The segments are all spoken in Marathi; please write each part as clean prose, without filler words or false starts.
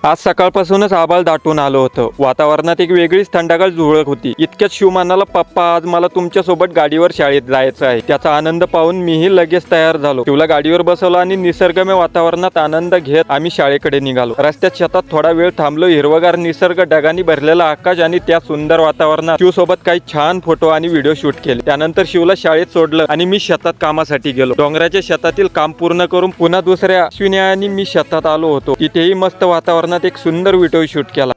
आज सकाळपासूनच आभाळ दाटून आलं होतं. वातावरणात एक वेगळीच थंडगार झुळक होती. इतक्यात शिव म्हणाला, पप्पा आज मला तुमच्यासोबत गाडीवर शाळेत जायचं आहे. त्याचा आनंद पाहून मीही लगेच तयार झालो. शिवला गाडीवर बसवलं आणि निसर्गमय वातावरणात आनंद घेत आम्ही शाळेकडे निघालो. रस्त्यात शेतात थोडा वेळ थांबलो. हिरवगार निसर्ग, ढगांनी भरलेला आकाश आणि त्या सुंदर वातावरणात शिव सोबत काही छान फोटो आणि व्हिडिओ शूट केले. त्यानंतर शिवला शाळेत सोडलं आणि मी शेतात कामासाठी गेलो. डोंगराच्या शेतातील काम पूर्ण करून पुन्हा दुसऱ्या अश्विनी आणि मी शेतात आलो होतो. तिथेही मस्त वातावरण एक सुंदर व्हिडिओ शूट केला.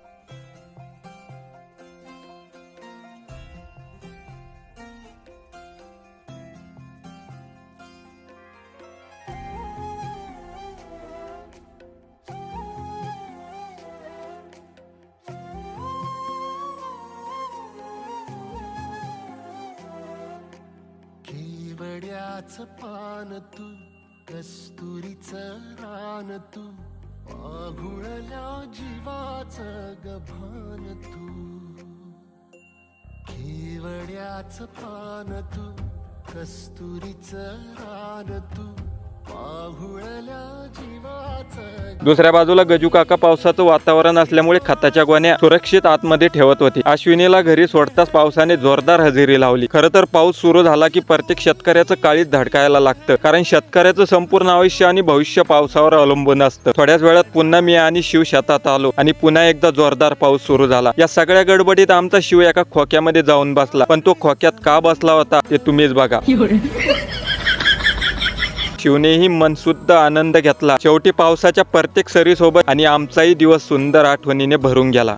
केवड्याचं पान तू, कस्तुरीचं रान तू, आघुळल्या जीवाचं गभान तू. केवड्याचं पान तू, कस्तुरीचं रान तू, आघुळल्या जीवाचं. दुसऱ्या बाजूला गजू काका पावसाचं वातावरण असल्यामुळे खताच्या गोण्या सुरक्षित आतमध्ये ठेवत होती. अश्विनीला घरी सोडताच पावसाने जोरदार हजेरी लावली. खरं तर पाऊस सुरू झाला की प्रत्येक शेतकऱ्याचं काळीज धडकायला लागतं, कारण शेतकऱ्याचं संपूर्ण आयुष्य आणि भविष्य पावसावर अवलंबून असतं. थोड्याच वेळात पुन्हा मी आणि शिव शेतात आलो आणि पुन्हा एकदा जोरदार पाऊस सुरू झाला. या सगळ्या गडबडीत आमचा शिव एका खोक्यामध्ये जाऊन बसला, पण तो खोक्यात का बसला होता ते तुम्हीच बघा. शिवनेही मनसुद्ध आनंद घेतला. शेवटी पावसाच्या प्रत्येक सरीसोबत आणि आमचाही दिवस सुंदर आठवणीने भरून गेला.